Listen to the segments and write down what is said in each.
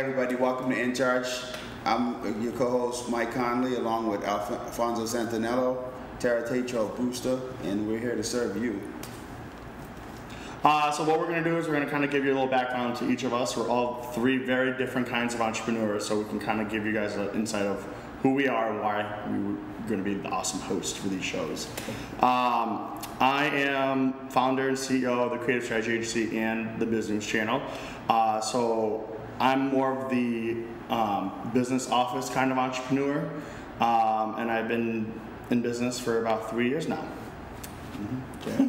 everybody, welcome to EnCharge. I'm your co-host Mike Conley along with Alfonso Santinello, Tara Tatro Brewster, and we're here to serve you. So what we're going to do is we're going to kind of give you a little background to each of us. We're all three very different kinds of entrepreneurs, so we can kind of give you guys an insight of who we are and why we're going to be the awesome host for these shows. I am founder and CEO of the Creative Strategy Agency and the Business Channel. So I'm more of the business office kind of entrepreneur, and I've been in business for about 3 years now. Yeah.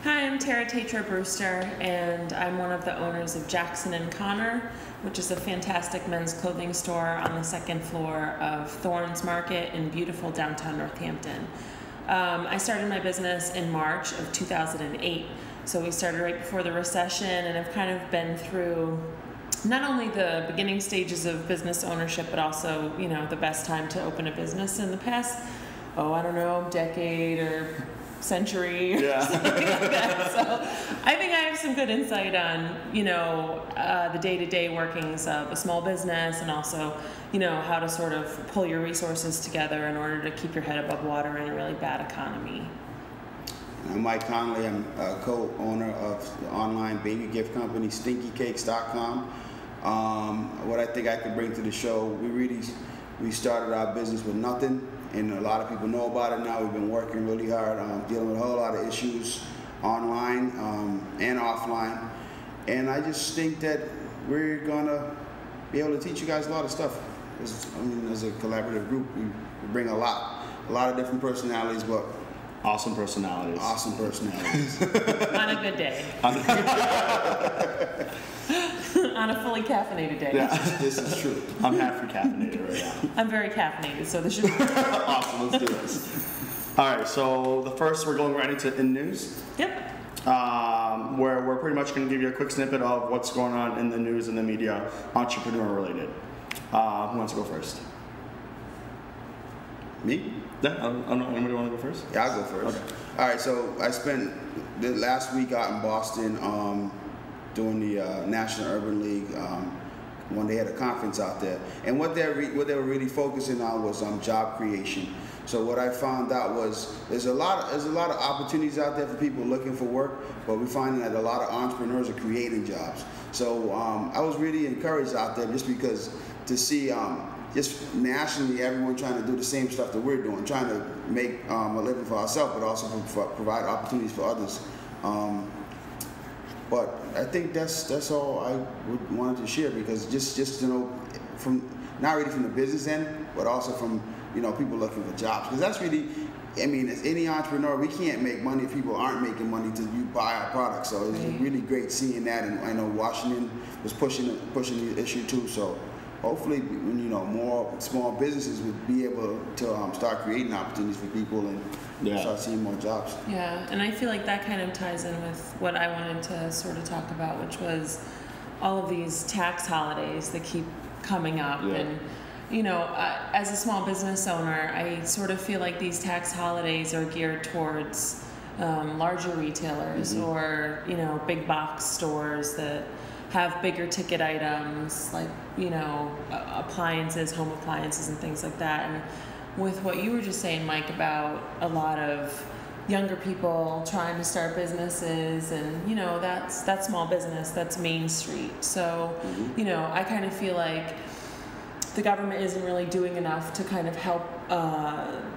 Hi, I'm Tara Tatro Brewster, and I'm one of the owners of Jackson & Connor, which is a fantastic men's clothing store on the second floor of Thorns Market in beautiful downtown Northampton. I started my business in March of 2008, so we started right before the recession, and I've kind of been through not only the beginning stages of business ownership, but also, you know, the best time to open a business in the past, decade or century or something like that. So I think I have some good insight on, you know, the day-to-day workings of a small business, and also, you know, how to sort of pull your resources together in order to keep your head above water in a really bad economy. I'm Mike Conley. I'm a co-owner of the online baby gift company StinkyCakes.com. What I think I could bring to the show, we started our business with nothing, and a lot of people know about it now. We've been working really hard, dealing with a whole lot of issues online and offline, and I just think that we're gonna be able to teach you guys a lot of stuff. As a collaborative group, we bring a lot of different personalities, but awesome personalities. Awesome personalities. On a good day. On a fully caffeinated day. Yeah, this is true. I'm half caffeinated right now. I'm very caffeinated, so this should be awesome. Let's do this. All right, so the first, we're going right into in news. Yep. Where we're pretty much going to give you a quick snippet of what's going on in the news and the media, entrepreneur related. Who wants to go first? Me? Yeah, I don't know. Anybody want to go first? Yeah, I'll go first. Okay. All right, so I spent the last week out in Boston doing the National Urban League when they had a conference out there. And what they were really focusing on was job creation. So what I found out was there's a lot of opportunities out there for people looking for work, but we're finding that a lot of entrepreneurs are creating jobs. So I was really encouraged out there just because to see just nationally everyone trying to do the same stuff that we're doing, trying to make a living for ourselves, but also provide opportunities for others. But I think that's all I wanted to share, because just to know, from not really from the business end, but also from, you know, people looking for jobs, because that's really, I mean, as any entrepreneur, we can't make money if people aren't making money to buy our products. So it's really great seeing that, and I know Washington was pushing the issue too. So hopefully, you know, more small businesses would be able to start creating opportunities for people and start seeing more jobs. Yeah, and I feel like that kind of ties in with what I wanted to sort of talk about, which was all of these tax holidays that keep coming up. Yeah. And, you know, as a small business owner, I sort of feel like these tax holidays are geared towards larger retailers or, you know, big box stores that have bigger ticket items like, you know, appliances, home appliances and things like that. And with what you were just saying, Mike, about a lot of younger people trying to start businesses, and, you know, that's small business, that's Main Street. So, you know, I kind of feel like the government isn't really doing enough to kind of help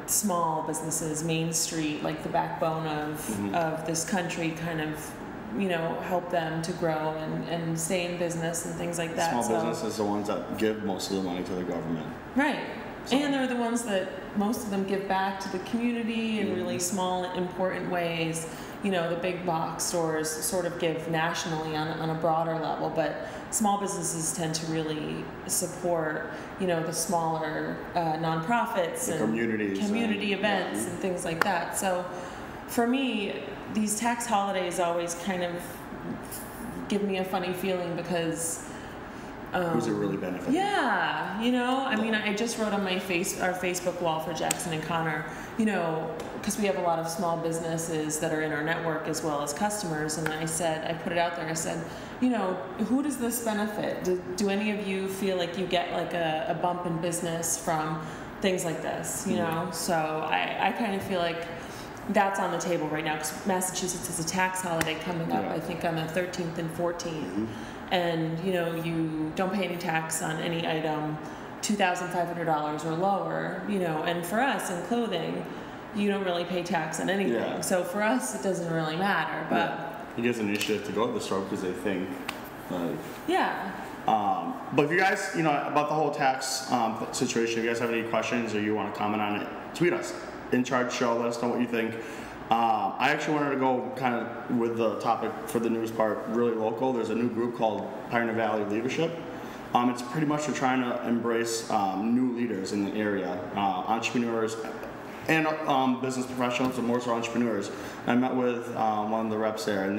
small businesses, Main Street, like the backbone of this country, kind of, you know, help them to grow and stay in business and things like that. Small businesses are the ones that give most of the money to the government. Right. So. And they're the ones that most of them give back to the community in really small, important ways. You know, the big box stores sort of give nationally on a broader level, but small businesses tend to really support, you know, the smaller nonprofits and community events and things like that. So for me, these tax holidays always kind of give me a funny feeling, because who's it really benefit? Yeah, you know, I mean, I just wrote on our Facebook wall for Jackson and Connor, you know, because we have a lot of small businesses that are in our network as well as customers, and I put it out there, I said, you know, who does this benefit? Do any of you feel like you get like a bump in business from things like this, you know? So I kind of feel like that's on the table right now, because Massachusetts has a tax holiday coming up, I think on the 13th and 14th. And, you know, you don't pay any tax on any item $2,500 or lower, you know, and for us in clothing, you don't really pay tax on anything. Yeah. So for us, it doesn't really matter, but... It gives an initiative to go to the store because they think, like... Yeah. But if you guys, you know, about the whole tax situation, if you guys have any questions or you want to comment on it, tweet us. EnCharge Show, let us know what you think. I actually wanted to go kind of with the topic for the news part really local. There's a new group called Pioneer Valley Leadership. It's pretty much we're trying to embrace new leaders in the area, entrepreneurs and business professionals, and more so entrepreneurs. I met with one of the reps there, and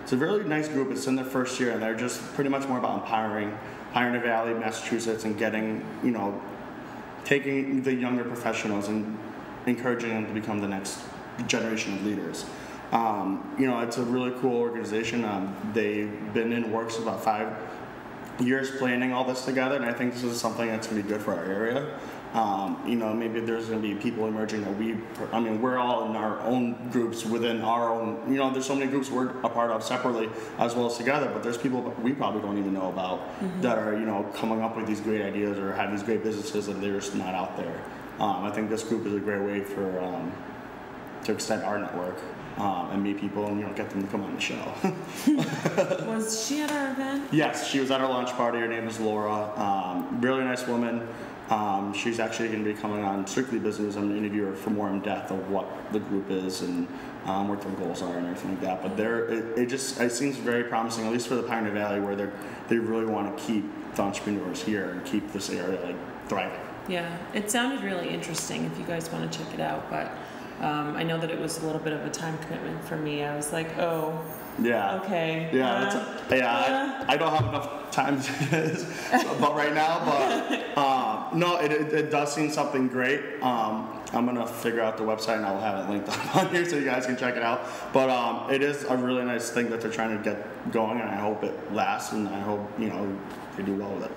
it's a really nice group. It's in their first year, and they're just pretty much more about empowering Pioneer Valley, Massachusetts, and getting, you know, taking the younger professionals and encouraging them to become the next generation of leaders. You know, it's a really cool organization. They've been in works about 5 years planning all this together, and I think this is something that's going to be good for our area. You know, maybe there's going to be people emerging that we're all in our own groups within our own, you know, there's so many groups we're a part of separately as well as together, but there's people that we probably don't even know about that are, you know, coming up with these great ideas or have these great businesses and they're just not out there. I think this group is a great way for to extend our network and meet people and, you know, get them to come on the show. Was she at our event? Yes, she was at our launch party. Her name is Laura. Really nice woman. She's actually going to be coming on Strictly Business. I'm going to interview her for more in depth of what the group is and what their goals are and everything like that. But it seems very promising, at least for the Pioneer Valley, where they really want to keep the entrepreneurs here and keep this area like thriving. Yeah, it sounded really interesting if you guys want to check it out, but I know that it was a little bit of a time commitment for me. I was like, oh, yeah, okay. Yeah, I don't have enough time to do this but right now, but no, it does seem something great. I'm going to figure out the website and I'll have it linked up on here so you guys can check it out. But it is a really nice thing that they're trying to get going, and I hope it lasts, and I hope, you know, they do well with it.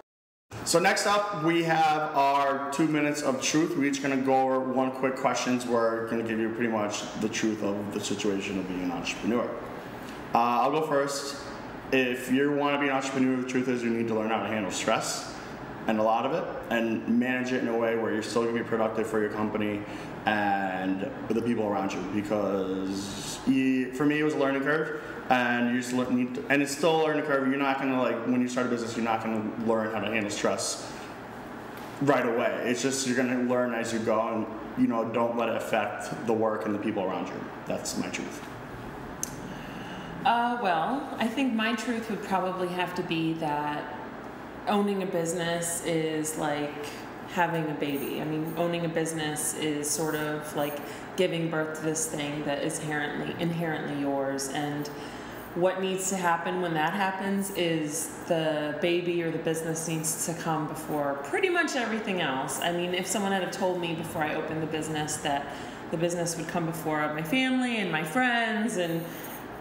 So next up, we have our 2 minutes of truth. We're each going to go over one quick questions. We're going to give you pretty much the truth of the situation of being an entrepreneur. I'll go first. If you want to be an entrepreneur, the truth is you need to learn how to handle stress, and a lot of it, and manage it in a way where you're still going to be productive for your company and for the people around you. Because for me, it was a learning curve. And you just and it's still a learning curve. You're not gonna, like, when you start a business, you're not gonna learn how to handle stress right away. It's just you're gonna learn as you go, and, you know, don't let it affect the work and the people around you. That's my truth. Well, I think my truth would probably have to be that owning a business is like having a baby. I mean, owning a business is sort of like giving birth to this thing that is inherently yours, and what needs to happen when that happens is the baby or the business needs to come before pretty much everything else. I mean, if someone had have told me before I opened the business that the business would come before my family and my friends and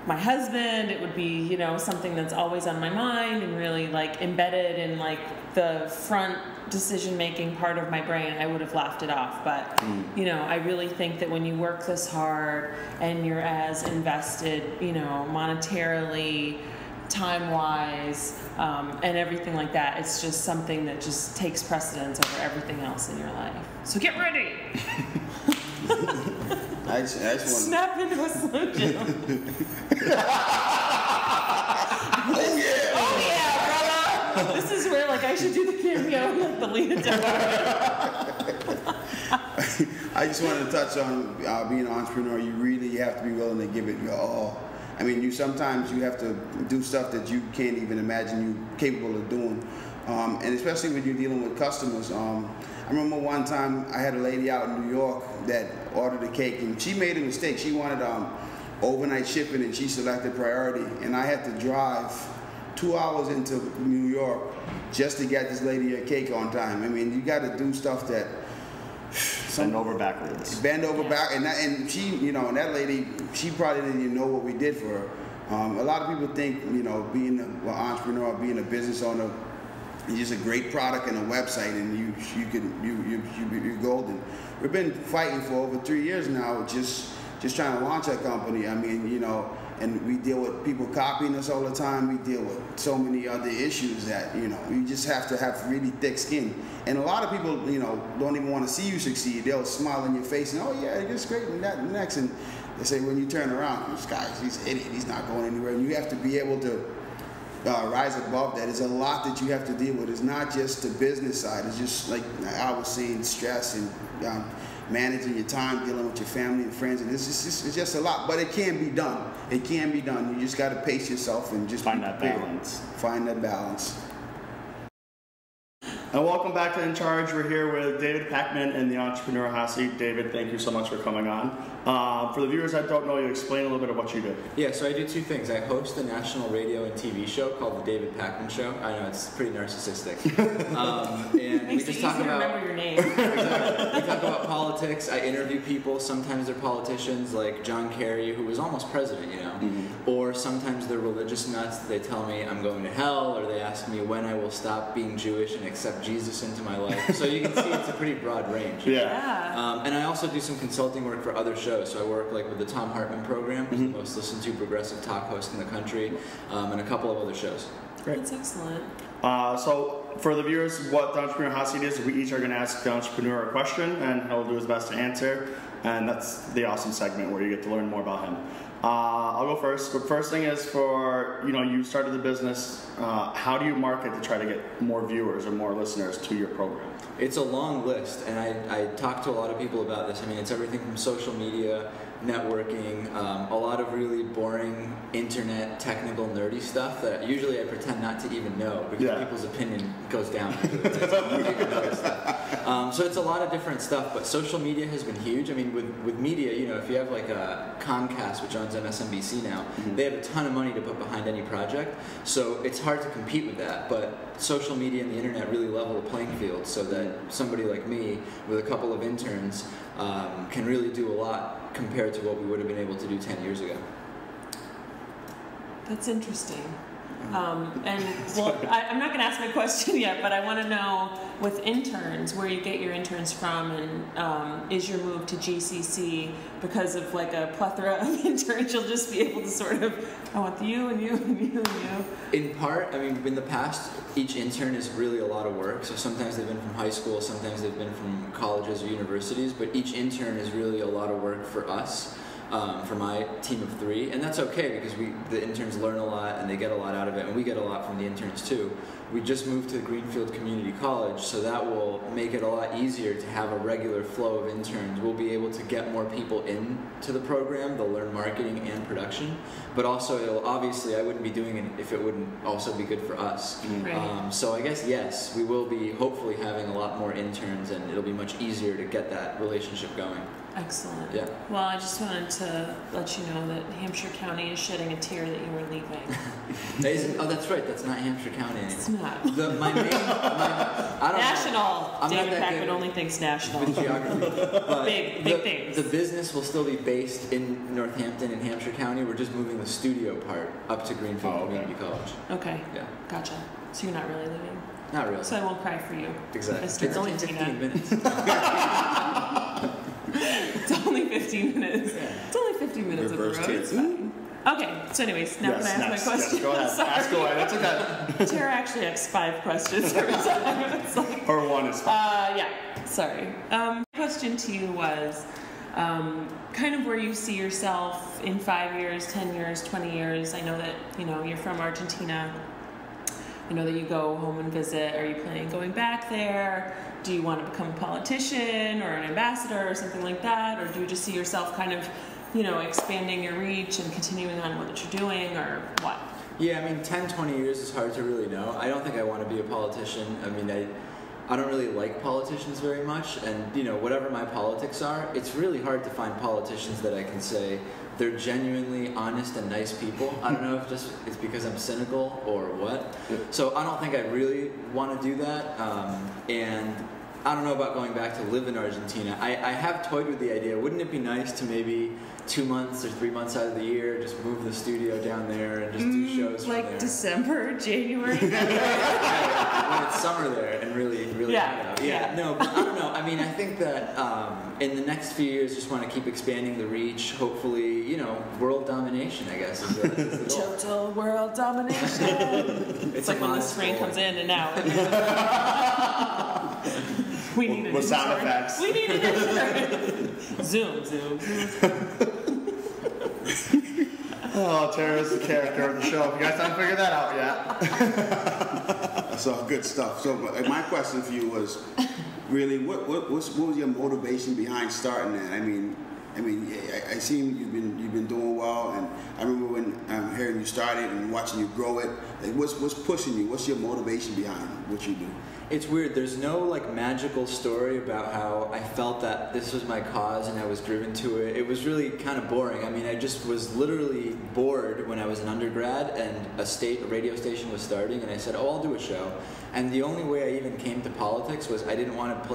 my husband, it would be, you know, something that's always on my mind and really like embedded in like the front decision-making part of my brain, I would have laughed it off. But, you know, I really think that when you work this hard and you're as invested, you know, monetarily, time-wise, and everything like that, it's just something that just takes precedence over everything else in your life. So get ready! I just want to snap into a Slim Jim. Oh yeah, brother! This is where, like, I should do the cameo and like the lead I just wanted to touch on being an entrepreneur. You really have to be willing to give it your all. I mean, sometimes you have to do stuff that you can't even imagine you're capable of doing. And especially when you're dealing with customers. I remember one time I had a lady out in New York that ordered a cake, and she made a mistake. She wanted overnight shipping, and she selected priority. And I had to drive 2 hours into New York just to get this lady a cake on time. I mean, you got to do stuff that. Bend over backwards. Bend over back, and she, you know, and that lady, she probably didn't even know what we did for her. A lot of people think, you know, being an entrepreneur, being a business owner, is just a great product and a website, and you're golden. We've been fighting for over 3 years now, just trying to launch our company. I mean, you know, and we deal with people copying us all the time. We deal with so many other issues that, you know, you just have to have really thick skin. And a lot of people, you know, don't even want to see you succeed. They'll smile in your face and, oh yeah, it's great, and that and next. And they say when you turn around, this guy, he's an idiot. He's not going anywhere. And you have to be able to rise above that. There's a lot that you have to deal with. It's not just the business side. It's just like I was saying, stress and managing your time, dealing with your family and friends, and it's just a lot. But it can be done. It can be done. You just got to pace yourself and just find that balance. Find that balance. And welcome back to EnCharge. We're here with David Pakman and the Entrepreneur Hot Seat. David, thank you so much for coming on. For the viewers that don't know you, explain a little bit of what you do. Yeah, so I do two things. I host a national radio and TV show called The David Pakman Show. I know, it's pretty narcissistic. And we just talk about... remember your name. Exactly. We talk about politics. I interview people. Sometimes they're politicians like John Kerry, who was almost president, you know. Mm-hmm. Or sometimes they're religious nuts. They tell me I'm going to hell, or they ask me when I will stop being Jewish and accept Jesus into my life. So you can see it's a pretty broad range. Yeah. And I also do some consulting work for other shows. So I work like with the Tom Hartman program, who's the most listened to progressive talk host in the country, and a couple of other shows. Great. That's excellent. So for the viewers, what the Entrepreneur Hot Seat is, we each are going to ask the entrepreneur a question, and he'll do his best to answer. And that's the awesome segment where you get to learn more about him. I'll go first. The first thing is for, you know, you started the business. How do you market to try to get more viewers or more listeners to your program? It's a long list, and I talk to a lot of people about this. I mean, it's everything from social media, networking, a lot of really boring internet, technical, nerdy stuff that usually I pretend not to even know because people's opinion goes down. So it's a lot of different stuff, but social media has been huge. I mean, with media, you know, if you have like a Comcast, which owns MSNBC now, they have a ton of money to put behind any project, so it's hard to compete with that. But social media and the internet really level the playing field so that somebody like me with a couple of interns can really do a lot compared to what we would have been able to do 10 years ago. That's interesting. And well, I'm not going to ask my question yet, but I want to know with interns, where you get your interns from, and is your move to GCC because of like a plethora of interns? You'll just be able to sort of, I want you and you and you and you. In part, I mean, in the past, each intern is really a lot of work. So sometimes they've been from high school, sometimes they've been from colleges or universities, but each intern is really a lot of work for us. For my team of 3, and that's okay because the interns learn a lot and they get a lot out of it, and we get a lot from the interns too. We just moved to Greenfield Community College, so that will make it a lot easier to have a regular flow of interns. We'll be able to get more people into the program. They'll learn marketing and production, but also it'll, obviously I wouldn't be doing it if it wouldn't also be good for us. Right. So I guess yes, we will be hopefully having a lot more interns, and it'll be much easier to get that relationship going. Excellent. Yeah. Well, I just wanted to let you know that Hampshire County is shedding a tear that you were leaving. Oh, that's right. That's not Hampshire County anymore. It's not. I don't national. know. I'm David not Pakman only thinks national. with geography. But big things. The business will still be based in Northampton in Hampshire County. We're just moving the studio part up to Greenfield Community College. Okay. Yeah. Gotcha. So you're not really leaving. Not really. So I won't cry for you. Exactly. Mr. It's only Argentina. 15 minutes. It's only 15 minutes. Yeah. It's only 15 minutes Reverse of the road. It's fine. Okay, so anyways, now can I ask my question? Yes, go ahead. Sorry. Ask away. That's okay. Tara actually asks 5 questions every time. It's like, Or 1 is fine. yeah, sorry. My question to you was kind of where you see yourself in 5 years, 10 years, 20 years. I know that, you know, you're from Argentina. I know that you go home and visit. Are you planning on going back there? Do you want to become a politician or an ambassador or something like that? Or do you just see yourself kind of, you know, expanding your reach and continuing on what you're doing, or what? Yeah, I mean, 10, 20 years is hard to really know. I don't think I want to be a politician. I mean, I don't really like politicians very much, and you know, whatever my politics are, it's really hard to find politicians that I can say they're genuinely honest and nice people. I don't know if just it's because I'm cynical or what. So I don't think I really want to do that, and I don't know about going back to live in Argentina. I have toyed with the idea. Wouldn't it be nice to maybe 2 months or 3 months out of the year just move the studio down there and just do shows from like there? December, January. When it's summer there and really Yeah, hot out. Yeah. No, but I don't know. I mean, I think that in the next few years, just want to keep expanding the reach. Hopefully, you know, world domination, I guess, is the goal. Total world domination. It's like when the spring comes in and out. We need with sound effects. We need an zoom. Oh, Tara's the character of the show. You guys haven't figured that out yet. That's all good stuff. So my question for you was, really, what was your motivation behind starting that? I mean, I seen you've been doing well, and I remember when I'm hearing you started and watching you grow it. Like, what's pushing you? What's your motivation behind what you do? It's weird. There's no like magical story about how I felt that this was my cause and I was driven to it. It was really kind of boring. I mean, I just was literally bored when I was an undergrad and a radio station was starting, and I said, "Oh, I'll do a show." And the only way I even came to politics was I didn't want to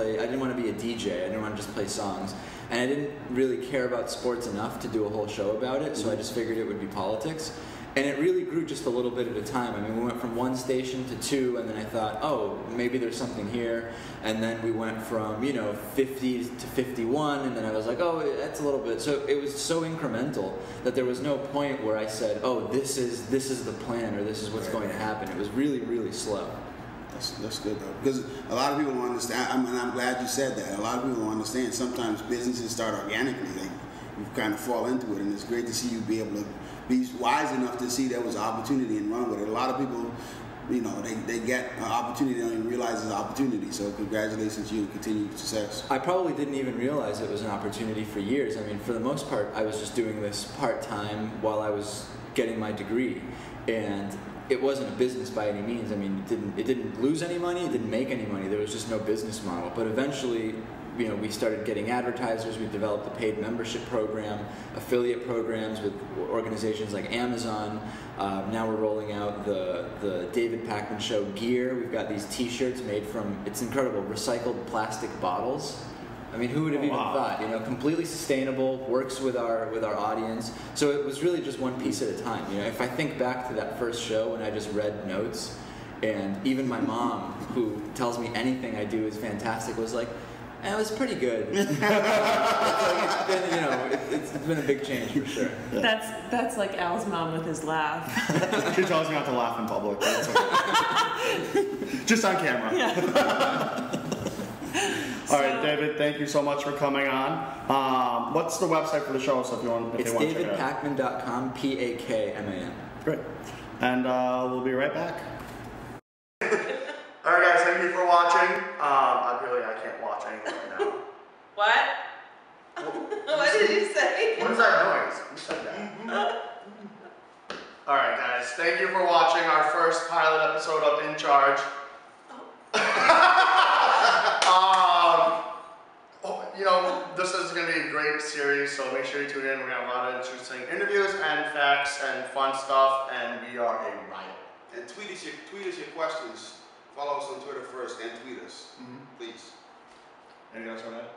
be a DJ. I didn't want to just play songs. And I didn't really care about sports enough to do a whole show about it, so I just figured it would be politics. And it really grew just a little bit at a time. I mean, we went from 1 station to 2, and then I thought, oh, maybe there's something here. And then we went from, 50 to 51, and then I was like, oh, that's a little bit. So it was so incremental that there was no point where I said, oh, this is the plan, or this is what's going to happen. It was really, really slow. That's good though, because a lot of people don't understand. I'm glad you said that. A lot of people don't understand. Sometimes businesses start organically. Like, you kind of fall into it, and it's great to see you be able to be wise enough to see there was an opportunity and run with it. A lot of people, they get an opportunity, they don't even realize it's an opportunity. So congratulations to you and continued success. I probably didn't even realize it was an opportunity for years. I mean, for the most part, I was just doing this part-time while I was getting my degree. And it wasn't a business by any means. I mean, it didn't lose any money, it didn't make any money. There was just no business model. But eventually, we started getting advertisers. We developed a paid membership program, affiliate programs with organizations like Amazon. Now we're rolling out the David Pakman Show gear. We've got these T-shirts made from, it's incredible, recycled plastic bottles. I mean, who would have even thought? Completely sustainable, works with our audience. So it was really just one piece at a time. If I think back to that first show when I just read notes, and even my mom, who tells me anything I do is fantastic, was like, it was pretty good. It's been a big change for sure. That's like Al's mom with his laugh. She tells me not to laugh in public. That's okay. Just on camera. Yeah. All right, David, thank you so much for coming on. What's the website for the show? So if they want to check it out. davidpakman.com, Pakman. Great. And we'll be right back. All right, guys, thank you for watching. I can't watch anything right now. What? What did you say? What is that noise? Who said that? All right, guys, thank you for watching our first pilot episode of EnCharge. This is going to be a great series, so make sure you tune in. We're going to have a lot of interesting interviews and facts and fun stuff, and we are a riot. And tweet us your questions. Follow us on Twitter first and tweet us, please. Anything else on that?